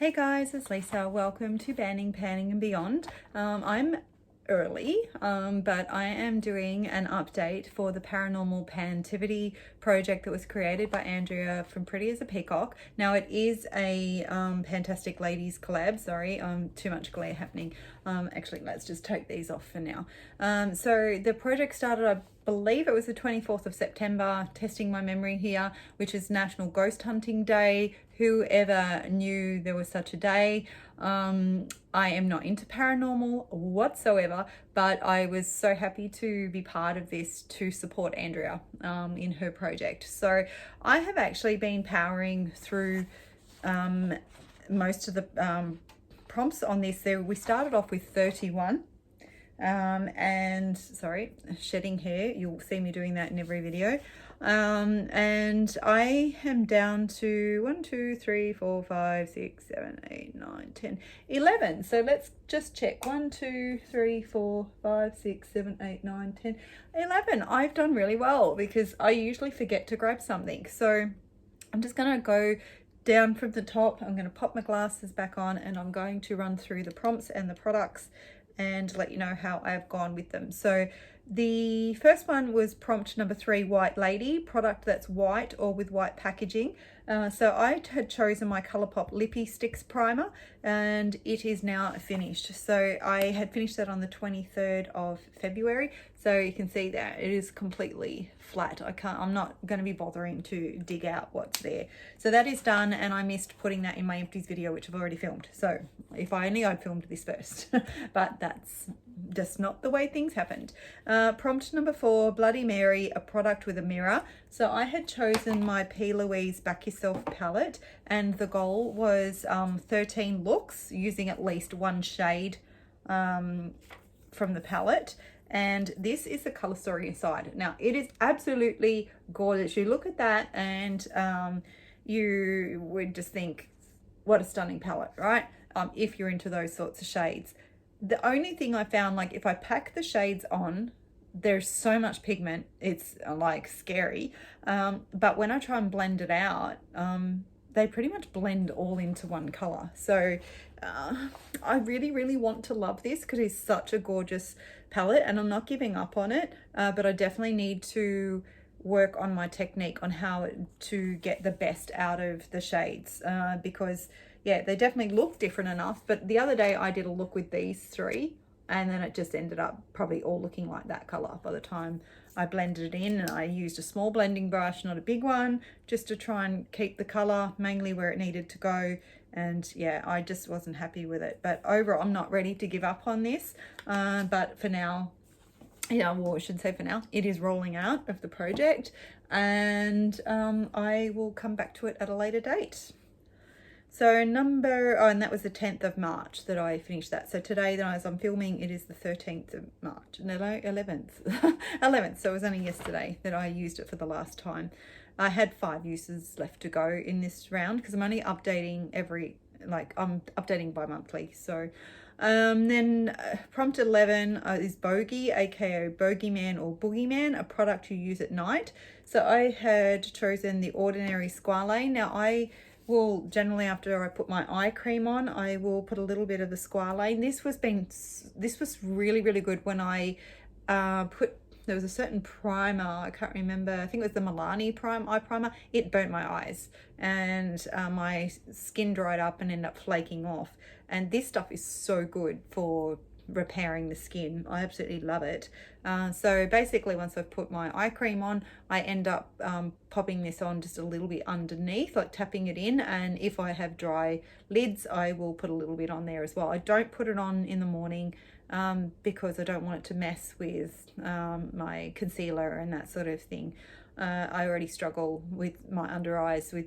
Hey guys, it's Lisa. Welcome to Banning, Panning and Beyond. I'm early, but I am doing an update for the Paranormal Pantivity project that was created by Andrea from Pretty as a Peacock. Now it is a Fantastic Ladies collab. Sorry, too much glare happening. Actually, let's just take these off for now. So the project started, I believe it was the 24th of September, testing my memory here, which is National Ghost Hunting Day. Whoever knew there was such a day. I am not into paranormal whatsoever, but I was so happy to be part of this to support Andrea in her project. So I have actually been powering through most of the prompts on this. We started off with 31. And sorry, shedding hair, you'll see me doing that in every video. And I am down to 1 2 3 4 5 6 7 8 9 10 11. So let's just check. 1 2 3 4 5 6 7 8 9 10 11. I've done really well because I usually forget to grab something, so I'm just gonna go down from the top. I'm going to pop my glasses back on and I'm going to run through the prompts and the products and let you know how I've gone with them. So the first one was prompt number 3, White Lady, product that's white or with white packaging. So I had chosen my Colourpop Lippy Sticks primer and it is now finished. So I had finished that on the 23rd of February. So you can see that it is completely flat. I'm not going to be bothering to dig out what's there. So that is done, and I missed putting that in my empties video, which I've already filmed. So if I only I'd filmed this first, but that's just not the way things happened. Prompt number 4, Bloody Mary, a product with a mirror. So I had chosen my P. Louise Back Yourself palette, and the goal was 13 looks using at least one shade from the palette. And this is the color story inside. Now it is absolutely gorgeous. You look at that and you would just think, what a stunning palette, right? If you're into those sorts of shades. The only thing I found, like if I pack the shades on, there's so much pigment, it's like scary. But when I try and blend it out, they pretty much blend all into one color. So I really want to love this because it's such a gorgeous palette, and I'm not giving up on it, but I definitely need to work on my technique on how to get the best out of the shades, because yeah, they definitely look different enough. But the other day I did a look with these 3 and then it just ended up probably all looking like that color by the time I blended it in. And I used a small blending brush, not a big one, just to try and keep the color mainly where it needed to go. And yeah, I just wasn't happy with it. But overall, I'm not ready to give up on this. But for now, yeah, well, I should say for now, it is rolling out of the project, and I will come back to it at a later date. So and that was the 10th of March that I finished that. So today, as I'm filming, it is the 13th of March. No, 11th. 11th. So it was only yesterday that I used it for the last time. I had 5 uses left to go in this round because I'm only updating I'm updating bi-monthly. So then prompt 11 is Bogey, aka Bogeyman or Boogeyman, a product you use at night. So I had chosen the Ordinary Squalane. Now I will generally, after I put my eye cream on, I will put a little bit of the Squalane. This was really good when I there was a certain primer, I can't remember, I think it was the Milani eye primer. It burnt my eyes and my skin dried up and ended up flaking off. And this stuff is so good for repairing the skin. I absolutely love it. So basically, once I've put my eye cream on, I end up popping this on just a little bit underneath, like tapping it in. And if I have dry lids, I will put a little bit on there as well. I don't put it on in the morning because I don't want it to mess with my concealer and that sort of thing. I already struggle with my under eyes with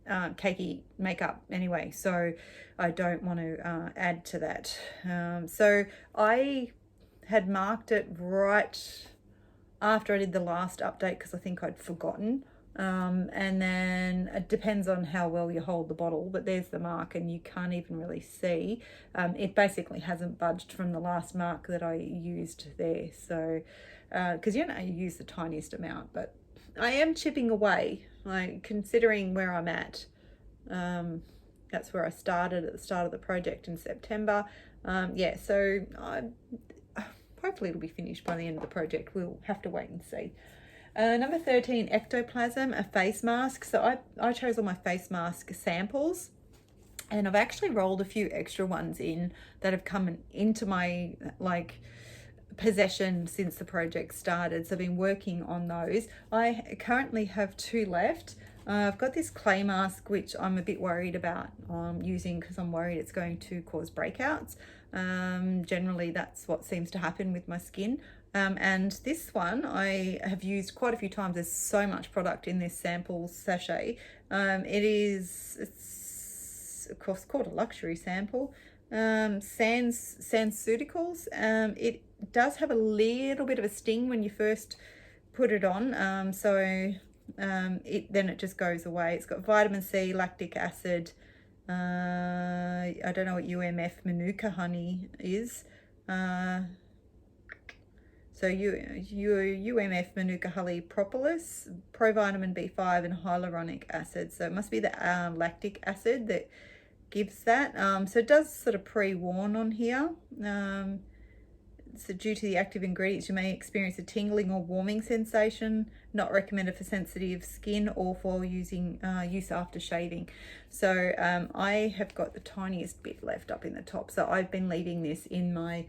cakey makeup anyway, so I don't want to add to that. So I had marked it right after I did the last update because I think I'd forgotten. And then it depends on how well you hold the bottle, but there's the mark and you can't even really see. It basically hasn't budged from the last mark that I used there. So because you use the tiniest amount, but I am chipping away, like considering where I'm at. that's where I started at the start of the project in September. Yeah, so hopefully it'll be finished by the end of the project. We'll have to wait and see. Number 13, ectoplasm, a face mask. So I chose all my face mask samples, and I've actually rolled a few extra ones in that have come into my possession since the project started. So I've been working on those. I currently have 2 left. I've got this clay mask, which I'm a bit worried about using, because I'm worried it's going to cause breakouts. Generally, that's what seems to happen with my skin. And this one I have used quite a few times. There's so much product in this sample sachet. It's of course called a luxury sample. Sanseuticals. It does have a little bit of a sting when you first put it on. Then it just goes away. It's got vitamin C, lactic acid. I don't know what UMF Manuka honey is. So UMF Manuka honey propolis, provitamin B5, and hyaluronic acid. So it must be the lactic acid that gives that. So it does sort of pre-warn on here. So due to the active ingredients, you may experience a tingling or warming sensation. Not recommended for sensitive skin or for use after shaving. So I have got the tiniest bit left up in the top. So I've been leaving this in my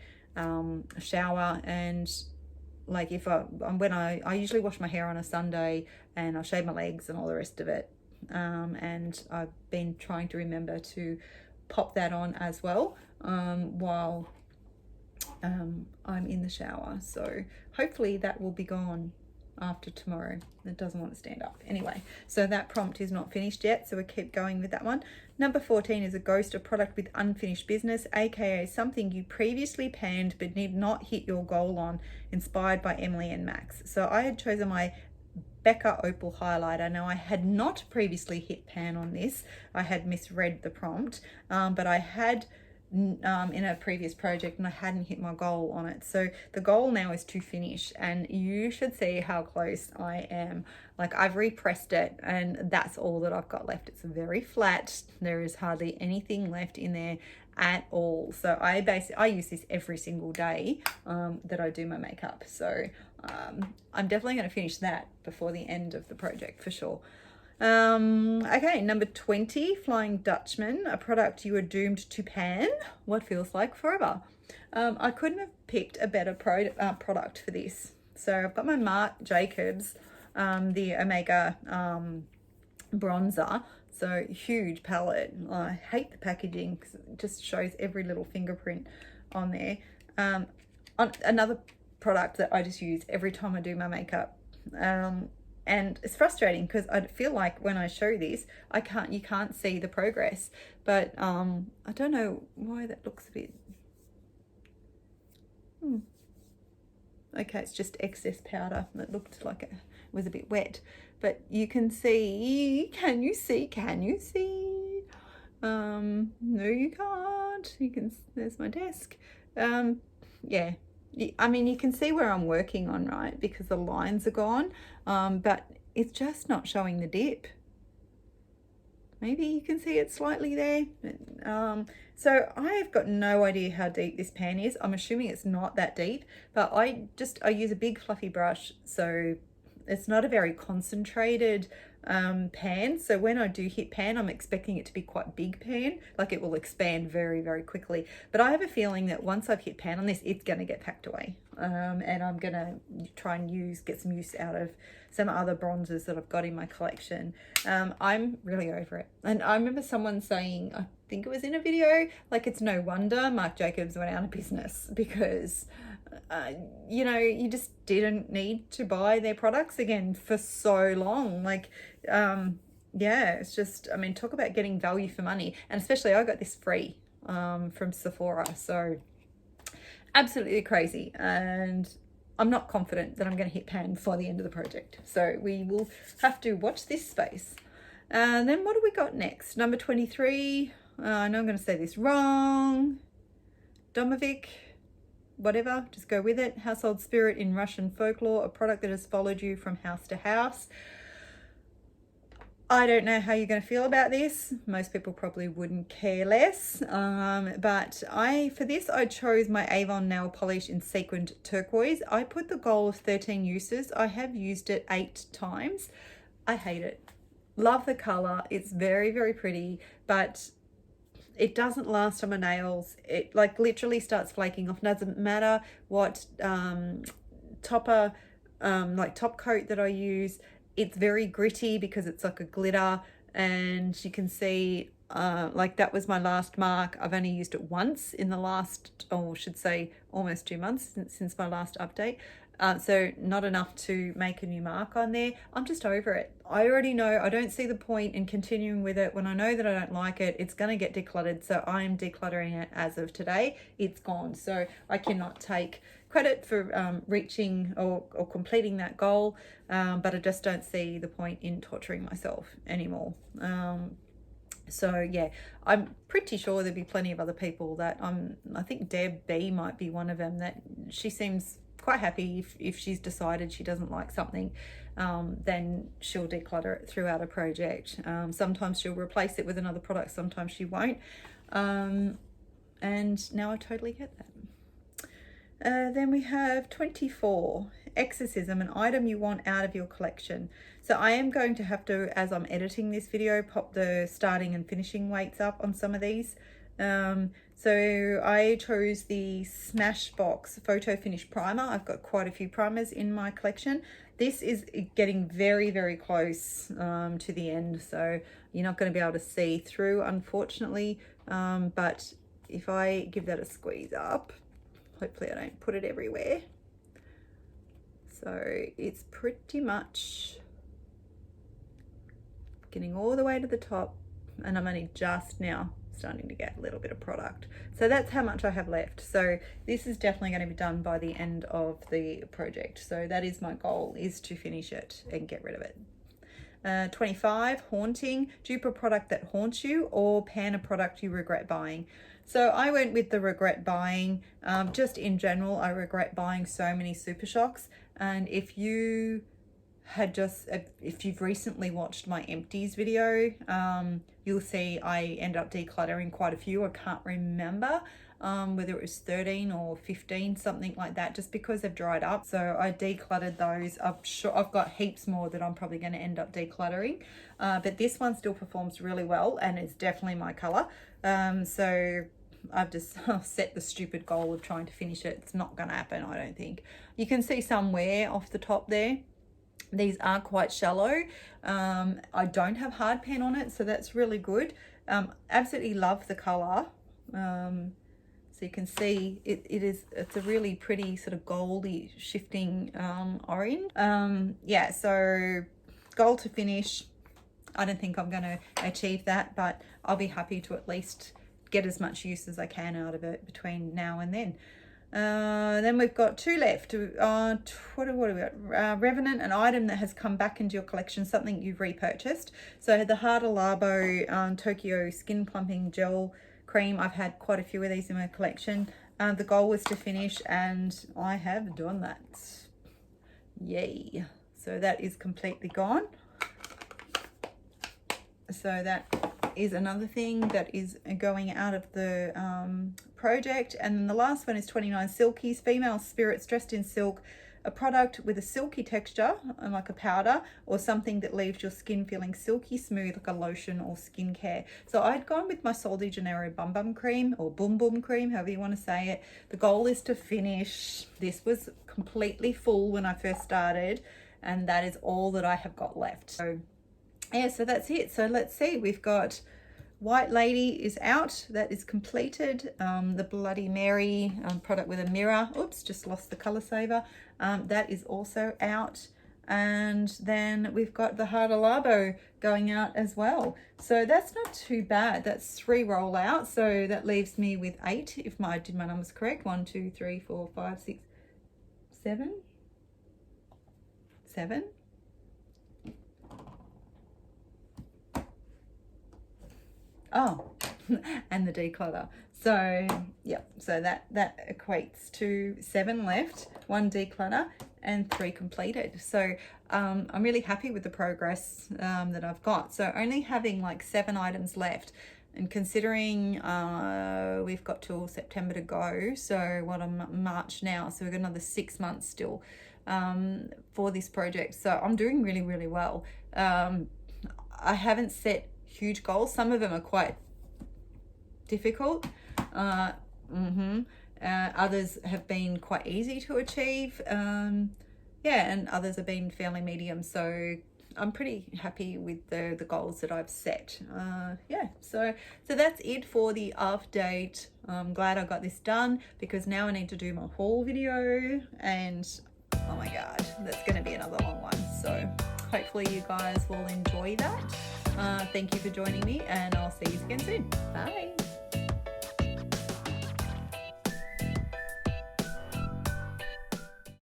shower, and like when I usually wash my hair on a Sunday, and I'll shave my legs and all the rest of it. And I've been trying to remember to pop that on as well while I'm in the shower. So hopefully that will be gone after tomorrow. It doesn't want to stand up. Anyway, so that prompt is not finished yet, so we keep going with that one. Number 14 is a ghost, a product with unfinished business, aka something you previously panned but did not hit your goal on, inspired by Emily and Max. So I had chosen my Becca Opal highlighter. Now I had not previously hit pan on this. I had misread the prompt, but I had in a previous project, and I hadn't hit my goal on it. So the goal now is to finish, and you should see how close I am. Like, I've repressed it, and that's all that I've got left. It's very flat. There is hardly anything left in there at all. So I use this every single day that I do my makeup. So I'm definitely going to finish that before the end of the project for sure. Okay, number 20, Flying Dutchman, a product you are doomed to pan. What feels like forever. I couldn't have picked a better product for this. So I've got my Marc Jacobs, the Omega bronzer. So huge palette. I hate the packaging because it just shows every little fingerprint on there. Another product that I just use every time I do my makeup. And it's frustrating because I feel like when I show this, you can't see the progress. But I don't know why that looks a bit. Okay, it's just excess powder that looked like it was a bit wet. But you can see. Can you see? No, you can't. There's my desk. Yeah. I mean, you can see where I'm working on, right? Because the lines are gone, but it's just not showing the dip. Maybe you can see it slightly there. So I've got no idea how deep this pan is. I'm assuming it's not that deep, but I use a big fluffy brush, so it's not a very concentrated pan. So when I do hit pan, I'm expecting it to be quite big pan, like it will expand very, very quickly. But I have a feeling that once I've hit pan on this, it's going to get packed away. And I'm going to try and get some use out of some other bronzers that I've got in my collection. I'm really over it. And I remember someone saying, I think it was in a video, like, it's no wonder Marc Jacobs went out of business because you just didn't need to buy their products again for so long. Like, yeah, it's just, I mean, talk about getting value for money. And especially I got this free from Sephora. So absolutely crazy. And I'm not confident that I'm going to hit pan before the end of the project. So we will have to watch this space. And then what do we got next? Number 23. I know I'm going to say this wrong. Domovic. Whatever, just go with it. Household spirit in Russian folklore, a product that has followed you from house to house. I don't know how you're going to feel about this. Most people probably wouldn't care less. But for this, I chose my Avon nail polish in sequined turquoise. I put the goal of 13 uses. I have used it 8 times. I hate it. Love the color. It's very, very pretty, but it doesn't last on my nails. It like literally starts flaking off. Doesn't matter what top coat that I use. It's very gritty because it's like a glitter, and you can see like that was my last mark. I've only used it once in the last, or I should say almost 2 months since my last update. So not enough to make a new mark on there. I'm just over it. I already know I don't see the point in continuing with it. When I know that I don't like it, it's going to get decluttered. So I am decluttering it as of today. It's gone. So I cannot take credit for reaching or completing that goal. But I just don't see the point in torturing myself anymore. So yeah, I'm pretty sure there'll be plenty of other people that I think Deb B might be one of them, that she seems quite happy if she's decided she doesn't like something, then she'll declutter it throughout a project. Sometimes she'll replace it with another product, sometimes she won't. And now I totally get that. Then we have 24, exorcism, an item you want out of your collection. So I am going to have to, as I'm editing this video, pop the starting and finishing weights up on some of these. So I chose the Smashbox Photo Finish Primer. I've got quite a few primers in my collection. This is getting very, very close to the end, so you're not going to be able to see through, unfortunately. But if I give that a squeeze up, hopefully I don't put it everywhere. So it's pretty much getting all the way to the top, and I'm only just now starting to get a little bit of product. So that's how much I have left. So this is definitely going to be done by the end of the project. So that is my goal, is to finish it and get rid of it. 25, haunting. Dupe a product that haunts you, or pan a product you regret buying. So I went with the regret buying. Just in general, I regret buying so many Super Shocks. And if you've recently watched my empties video, you'll see I end up decluttering quite a few. I can't remember whether it was 13 or 15, something like that, just because they've dried up. So I decluttered those. I'm sure I've got heaps more that I'm probably going to end up decluttering. But this one still performs really well, and it's definitely my color. So I've just set the stupid goal of trying to finish it. It's not going to happen, I don't think. You can see some wear off the top there. These are quite shallow. I don't have hard pan on it, so that's really good. Absolutely love the color. So you can see it's a really pretty sort of goldy shifting orange. Yeah, so goal to finish. I don't think I'm going to achieve that, but I'll be happy to at least get as much use as I can out of it between now and then. Then we've got 2 left. What have we got? Revenant, an item that has come back into your collection, something you've repurchased. So the Hada Labo Tokyo Skin Plumping Gel Cream. I've had quite a few of these in my collection. The goal was to finish, and I have done that. Yay. So that is completely gone. So that is another thing that is going out of the project. And then the last one is 29, Silkies, female spirits dressed in silk, a product with a silky texture, like a powder, or something that leaves your skin feeling silky smooth, like a lotion or skincare. So I'd gone with my Sol de Janeiro Bum Bum Cream, or Boom Boom Cream, however you want to say it. The goal is to finish. This was completely full when I first started, and that is all that I have got left. So yeah, so that's it. So let's see, we've got White Lady is out, that is completed. The Bloody Mary product with a mirror, oops, just lost the color saver, that is also out. And then we've got the Hada Labo going out as well. So that's not too bad. That's 3 rollouts, so that leaves me with 8 if I did my numbers correct. 1, 2, 3, 4, 5, 6, 7. Oh, and the declutter. So yeah, so that equates to 7 left, 1 declutter and 3 completed. So I'm really happy with the progress that I've got. So only having like 7 items left, and considering we've got till September to go, so what, I'm March now, so we've got another 6 months still for this project. So I'm doing really, really well. I haven't set huge goals. Some of them are quite difficult. Others have been quite easy to achieve. Yeah, and others have been fairly medium. So I'm pretty happy with the goals that I've set. Yeah, so that's it for the update. I'm glad I got this done, because now I need to do my haul video, and oh my god, that's going to be another long one. So hopefully you guys will enjoy that. Thank you for joining me, and I'll see you again soon. Bye.